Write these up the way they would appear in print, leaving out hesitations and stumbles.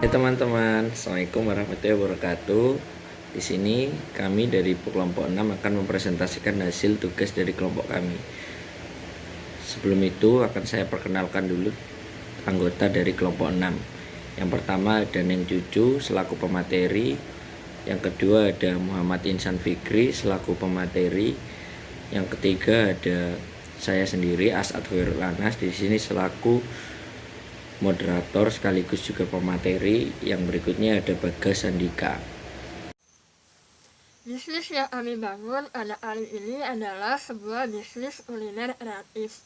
Hai teman-teman, Assalamualaikum warahmatullahi wabarakatuh. Di sini kami dari kelompok 6 akan mempresentasikan hasil tugas dari kelompok kami. Sebelum itu akan saya perkenalkan dulu anggota dari kelompok 6. Yang pertama ada Neng Cucu selaku pemateri. Yang kedua ada Muhammad Insan Fikri selaku pemateri. Yang ketiga ada saya sendiri As'ad Khairul Anas di sini selaku moderator sekaligus juga pemateri. Yang berikutnya ada Bagas Andika. Bisnis yang kami bangun pada hari ini adalah sebuah bisnis kuliner kreatif.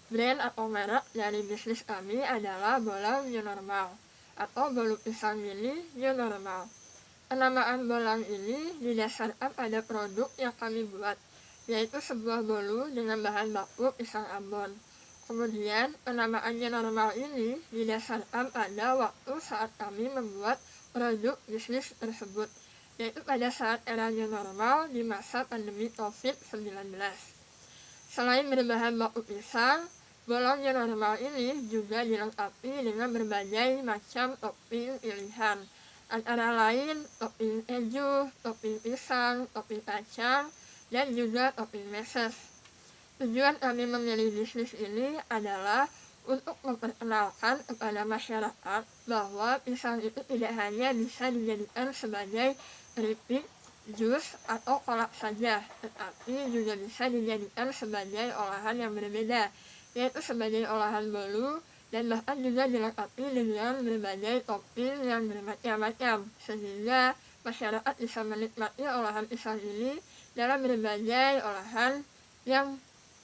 Brand atau merek dari bisnis kami adalah Bolang New Normal atau bolu pisang mini New Normal. Penamaan bolang ini didasarkan pada produk yang kami buat, yaitu sebuah bolu dengan bahan baku pisang Ambon. Kemudian penamaan New Normal ini didasarkan pada waktu saat kami membuat produk bisnis tersebut, yaitu pada saat era new normal di masa pandemi COVID-19. Selain berbahan baku pisang, bolang new normal ini juga dilengkapi dengan berbagai macam topping pilihan, antara lain topping keju, topping pisang, topping kacang, dan juga topping meses. Tujuan kami memilih bisnis ini adalah untuk memperkenalkan kepada masyarakat bahwa pisang itu tidak hanya bisa dijadikan sebagai keripik, jus, atau kolak saja, tetapi juga bisa dijadikan sebagai olahan yang berbeda, yaitu sebagai olahan bolu, dan bahkan juga dilengkapi dengan berbagai topping yang bermacam-macam, sehingga masyarakat bisa menikmati olahan pisang ini dalam berbagai olahan yang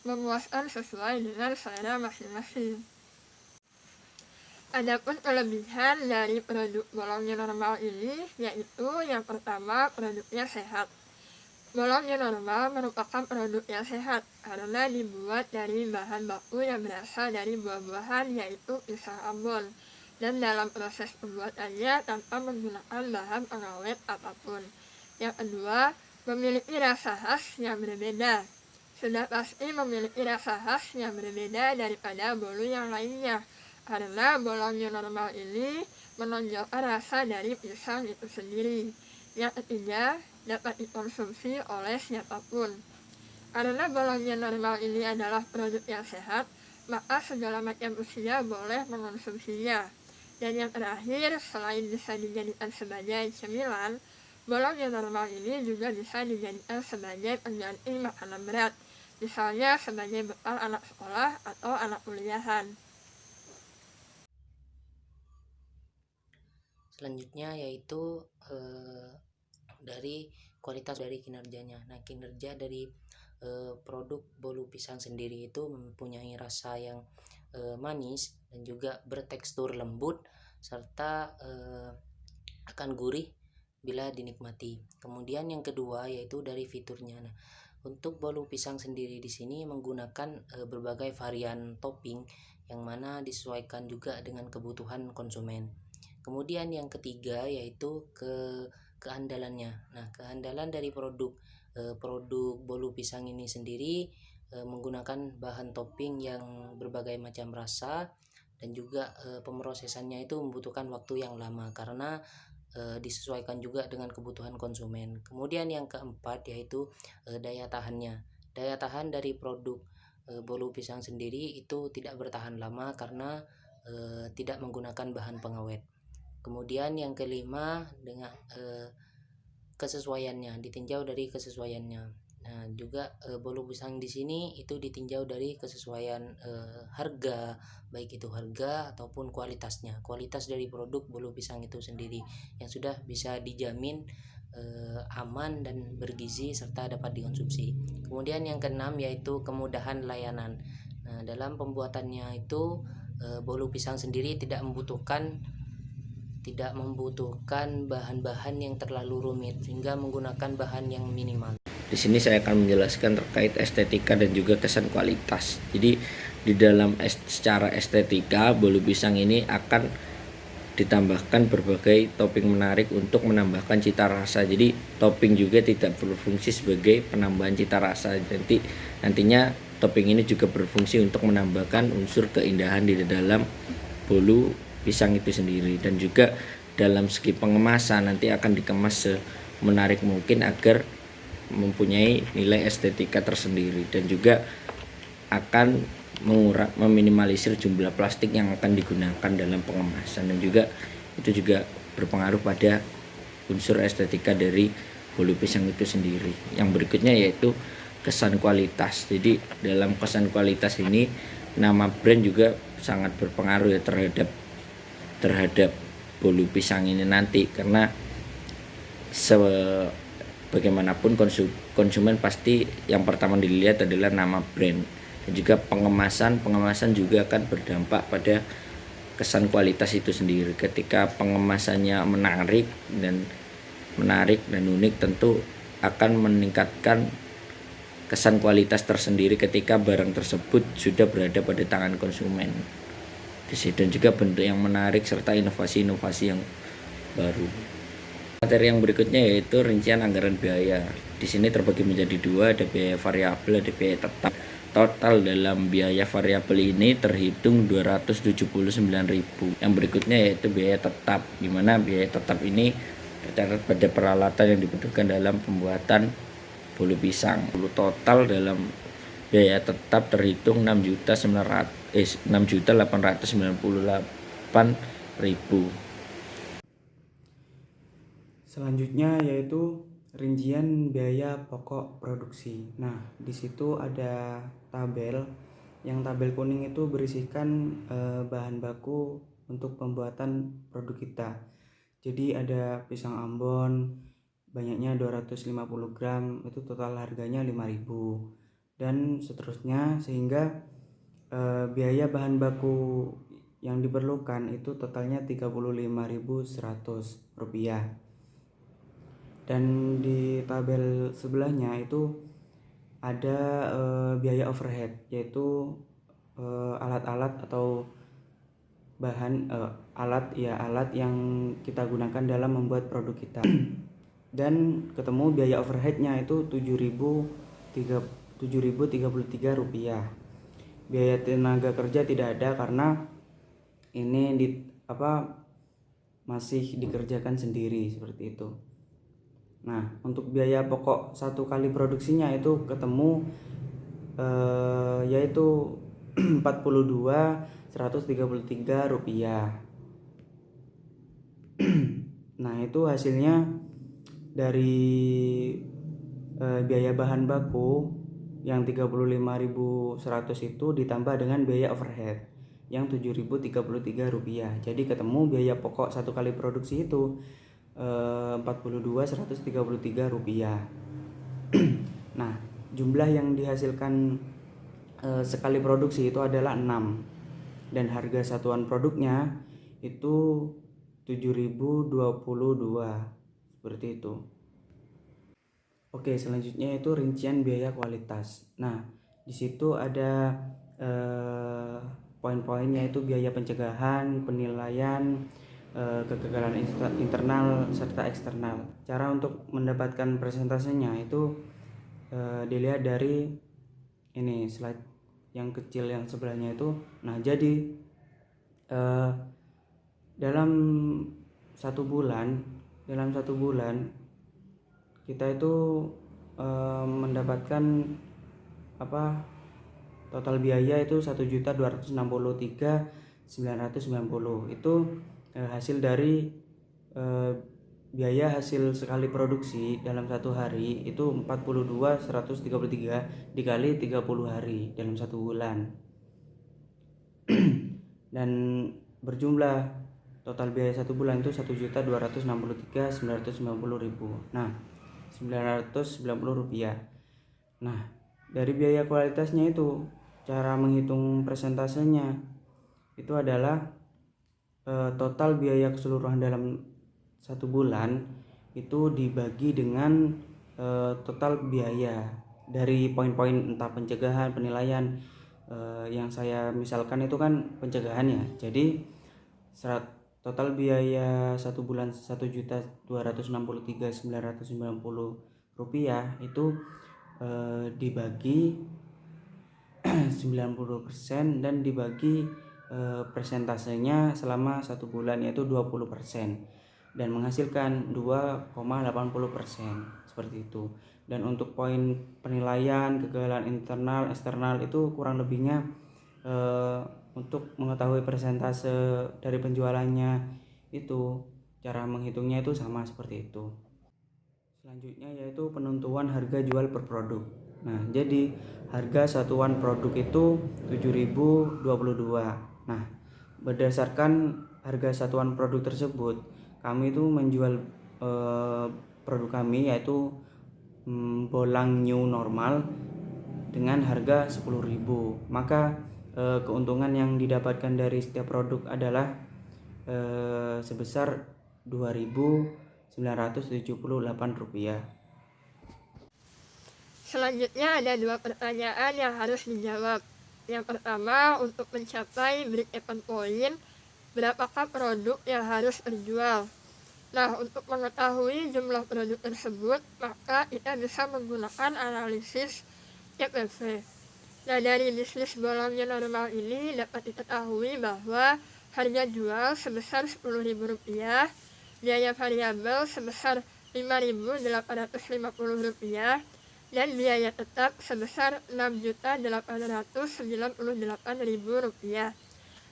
memuaskan sesuai dengan selera masing-masing. Adapun kelebihan dari produk bolang new normal ini yaitu yang pertama, produknya sehat. Bolang new normal merupakan produk yang sehat karena dibuat dari bahan baku yang berasal dari buah-buahan yaitu pisang Ambon, dan dalam proses pembuatannya tanpa menggunakan bahan pengawet apapun. Yang kedua, memiliki rasa khas yang berbeda. Sudah pasti memiliki rasa khas yang berbeda daripada bolu yang lainnya, karena bolang new normal ini menonjolkan rasa dari pisang itu sendiri. Yang ketiga, dapat dikonsumsi oleh siapapun. Karena bolang new normal ini adalah produk yang sehat, maka segala macam usia boleh mengonsumsinya. Dan yang terakhir, selain bisa dijadikan sebagai cemilan, bolang new normal ini juga bisa dijadikan sebagai pengganti makanan berat, misalnya sebagai bekal anak sekolah atau anak kuliahan. Selanjutnya yaitu dari kualitas dari kinerjanya. Nah, kinerja dari produk bolu pisang sendiri itu mempunyai rasa yang manis dan juga bertekstur lembut serta akan gurih bila dinikmati. Kemudian yang kedua yaitu dari fiturnya. Nah, untuk bolu pisang sendiri di sini menggunakan berbagai varian topping yang mana disesuaikan juga dengan kebutuhan konsumen. Kemudian yang ketiga yaitu keandalannya. Nah, keandalan dari produk bolu pisang ini sendiri menggunakan bahan topping yang berbagai macam rasa, dan juga pemrosesannya itu membutuhkan waktu yang lama karena disesuaikan juga dengan kebutuhan konsumen. Kemudian yang keempat yaitu daya tahannya. Daya tahan dari produk bolu pisang sendiri itu tidak bertahan lama karena tidak menggunakan bahan pengawet. Kemudian yang kelima dengan kesesuaiannya, ditinjau dari kesesuaiannya. Nah, juga bolu pisang di sini itu ditinjau dari kesesuaian harga, baik itu harga ataupun kualitasnya. Kualitas dari produk bolu pisang itu sendiri yang sudah bisa dijamin aman dan bergizi serta dapat dikonsumsi. Kemudian yang keenam yaitu kemudahan layanan. Nah, dalam pembuatannya itu bolu pisang sendiri tidak membutuhkan bahan-bahan yang terlalu rumit sehingga menggunakan bahan yang minimal. Di sini saya akan menjelaskan terkait estetika dan juga kesan kualitas. Jadi di dalam secara estetika bolu pisang ini akan ditambahkan berbagai topping menarik untuk menambahkan cita rasa. Jadi topping juga tidak berfungsi sebagai penambahan cita rasa. Nantinya topping ini juga berfungsi untuk menambahkan unsur keindahan di dalam bolu pisang itu sendiri. Dan juga dalam segi pengemasan nanti akan dikemas semenarik mungkin agar mempunyai nilai estetika tersendiri, dan juga akan meminimalisir jumlah plastik yang akan digunakan dalam pengemasan, dan juga itu juga berpengaruh pada unsur estetika dari bolu pisang itu sendiri. Yang berikutnya yaitu kesan kualitas. Jadi dalam kesan kualitas ini nama brand juga sangat berpengaruh ya terhadap bolu pisang ini nanti, karena bagaimanapun konsumen pasti yang pertama dilihat adalah nama brand, dan juga pengemasan juga akan berdampak pada kesan kualitas itu sendiri. Ketika pengemasannya menarik dan unik, tentu akan meningkatkan kesan kualitas tersendiri ketika barang tersebut sudah berada pada tangan konsumen. Dan juga bentuk yang menarik serta inovasi-inovasi yang baru. Materi yang berikutnya yaitu rincian anggaran biaya. Di sini terbagi menjadi dua, ada biaya variabel, ada biaya tetap. Total dalam biaya variabel ini terhitung 279.000. Yang berikutnya yaitu biaya tetap, di mana biaya tetap ini tercatat pada peralatan yang dibutuhkan dalam pembuatan bolu pisang. Total dalam biaya tetap terhitung 6.898.000. Selanjutnya yaitu rincian biaya pokok produksi. Nah, di situ ada tabel. Yang tabel kuning itu berisikan bahan baku untuk pembuatan produk kita. Jadi ada pisang Ambon banyaknya 250 gram, itu total harganya 5.000, dan seterusnya, sehingga biaya bahan baku yang diperlukan itu totalnya 35.100 rupiah. Dan di tabel sebelahnya itu ada biaya overhead, yaitu alat-alat atau bahan alat yang kita gunakan dalam membuat produk kita. Dan ketemu biaya overheadnya itu 7.033 rupiah. Biaya tenaga kerja tidak ada karena ini masih dikerjakan sendiri seperti itu. Nah, untuk biaya pokok satu kali produksinya itu ketemu yaitu 42.133 rupiah. Nah, itu hasilnya dari biaya bahan baku yang 35.100 itu ditambah dengan biaya overhead yang 7.033 rupiah. Jadi ketemu biaya pokok satu kali produksi itu 42.133 rupiah. Nah, jumlah yang dihasilkan sekali produksi itu adalah 6, dan harga satuan produknya itu 7.022 seperti itu. Oke, selanjutnya itu rincian biaya kualitas. Nah, di situ ada poin-poinnya, itu biaya pencegahan, penilaian, kegagalan internal serta eksternal. Cara untuk mendapatkan presentasenya itu dilihat dari ini slide yang kecil yang sebelahnya itu. Nah, jadi dalam satu bulan kita itu mendapatkan total biaya itu 1.263.990. Itu hasil dari biaya hasil sekali produksi dalam satu hari itu 42.133 dikali 30 hari dalam satu bulan. Dan berjumlah total biaya satu bulan itu 1.263.990.000. Nah, 990 rupiah. Nah, dari biaya kualitasnya itu cara menghitung persentasenya itu adalah total biaya keseluruhan dalam satu bulan itu dibagi dengan total biaya dari poin-poin entah pencegahan, penilaian. Yang saya misalkan itu kan pencegahan ya. Jadi total biaya satu bulan 1.263.990 rupiah itu dibagi 90% dan dibagi persentasenya selama satu bulan yaitu 20%. dan menghasilkan 2,80%, seperti itu. Dan untuk poin penilaian kegagalan internal eksternal itu kurang lebihnya untuk mengetahui persentase dari penjualannya itu cara menghitungnya itu sama seperti itu. Selanjutnya yaitu penentuan harga jual per produk. Nah, jadi harga satuan produk itu 7.022. Nah, berdasarkan harga satuan produk tersebut, kami itu menjual produk kami yaitu bolang new normal dengan harga 10.000. Maka keuntungan yang didapatkan dari setiap produk adalah sebesar Rp2.978. Selanjutnya ada 2 pertanyaan yang harus dijawab. Yang pertama, untuk mencapai break-even point, berapakah produk yang harus terjual? Nah, untuk mengetahui jumlah produk tersebut, maka kita bisa menggunakan analisis FFV. Nah, dari bisnis bolang new normal ini dapat diketahui bahwa harga jual sebesar Rp10.000, biaya variabel sebesar Rp5.850, dan biaya tetap sebesar Rp6.898.000.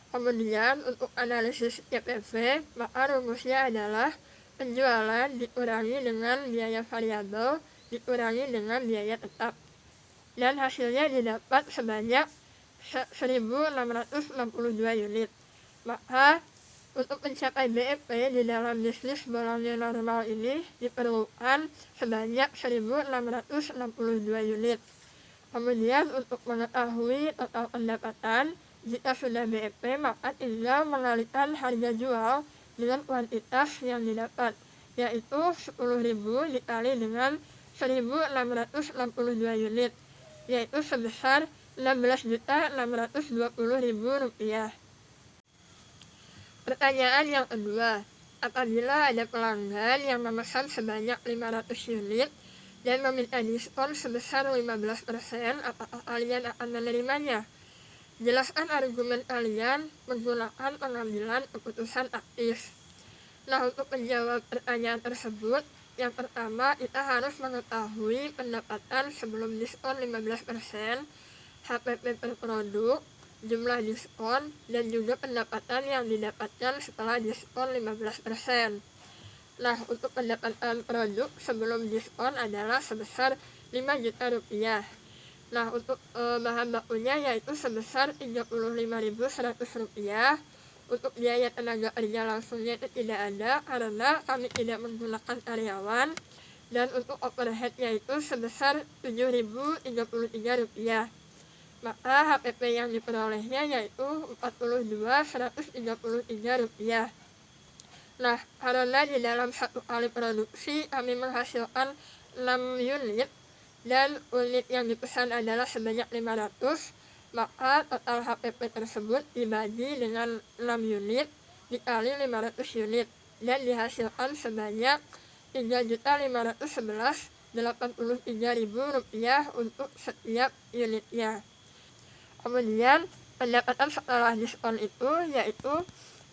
Kemudian untuk analisis FFV, maka rumusnya adalah penjualan dikurangi dengan biaya variabel dikurangi dengan biaya tetap. Dan hasilnya didapat sebanyak 1.662 unit. Maka untuk mencapai BEP di dalam bisnis bolang new normal ini diperlukan sebanyak 1.662 unit. Kemudian untuk mengetahui total pendapatan, jika sudah BEP maka tinggal mengalikan harga jual dengan kuantitas yang didapat, yaitu 10.000 dikali dengan 1.662 unit, yaitu sebesar Rp16.620.000. Pertanyaan yang kedua, apabila ada pelanggan yang memesan sebanyak 500 unit dan meminta diskon sebesar 15%, apakah kalian akan menerimanya? Jelaskan argumen kalian menggunakan pengambilan keputusan aktif. Nah, untuk menjawab pertanyaan tersebut, yang pertama kita harus mengetahui pendapatan sebelum diskon 15%, HPP per produk, jumlah diskon, dan juga pendapatan yang didapatkan setelah diskon 15%. Nah, untuk pendapatan produk sebelum diskon adalah sebesar Rp5.000.000. Nah, untuk bahan bakunya yaitu sebesar Rp35.100. Untuk biaya tenaga kerja langsungnya itu tidak ada karena kami tidak menggunakan karyawan. Dan untuk overheadnya itu sebesar Rp7.033. Maka HPP yang diperolehnya yaitu Rp42.133. Nah, karena di dalam satu kali produksi kami menghasilkan 6 unit dan unit yang dipesan adalah sebanyak 500, maka total HPP tersebut dibagi dengan 6 unit dikali 500 unit dan dihasilkan sebanyak Rp3.511.083 untuk setiap unitnya. Kemudian pendapatan setelah diskon itu yaitu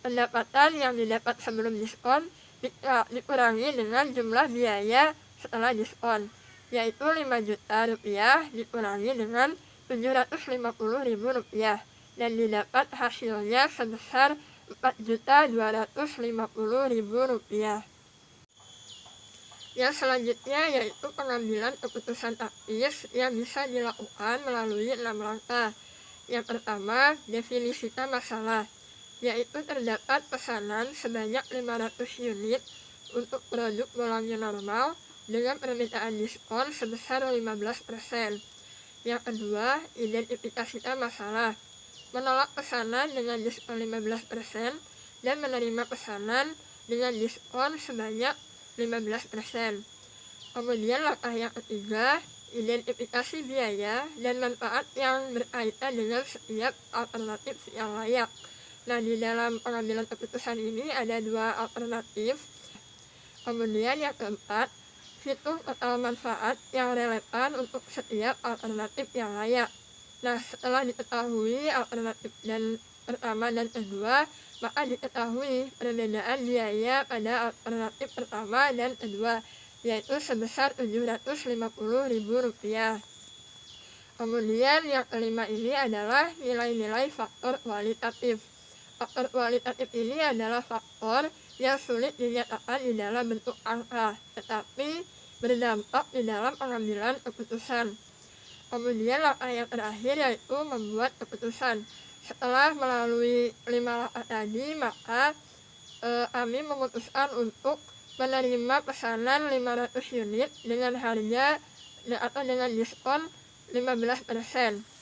pendapatan yang didapat sebelum diskon dikurangi dengan jumlah biaya setelah diskon, yaitu Rp5.000.000 dikurangi dengan Rp750.000 dan didapat hasilnya sebesar Rp4.250.000. Yang selanjutnya yaitu pengambilan keputusan aktif yang bisa dilakukan melalui 6 langkah. Yang pertama, definisikan masalah, yaitu terdapat pesanan sebanyak 500 unit untuk produk bolang new normal dengan permintaan diskon sebesar 15%. Yang kedua, identifikasikan masalah, menolak pesanan dengan diskon 15% dan menerima pesanan dengan diskon sebanyak 15%. Kemudian langkah yang ketiga, identifikasi biaya dan manfaat yang berkaitan dengan setiap alternatif yang layak. Nah, di dalam pengambilan keputusan ini ada 2 alternatif. Kemudian yang keempat, hitung total manfaat yang relevan untuk setiap alternatif yang layak. Nah, setelah diketahui alternatif dan pertama dan kedua, maka diketahui perbedaan biaya pada alternatif pertama dan kedua, yaitu sebesar Rp750.000. Kemudian yang kelima ini adalah nilai-nilai faktor kualitatif. Faktor kualitatif ini adalah faktor yang sulit dinyatakan di dalam bentuk angka, tetapi berdampak di dalam pengambilan keputusan. Kemudian langkah yang terakhir yaitu membuat keputusan. Setelah melalui 5 langkah tadi, maka kami memutuskan untuk menerima pesanan 500 unit dengan harga atau dengan diskon 15%.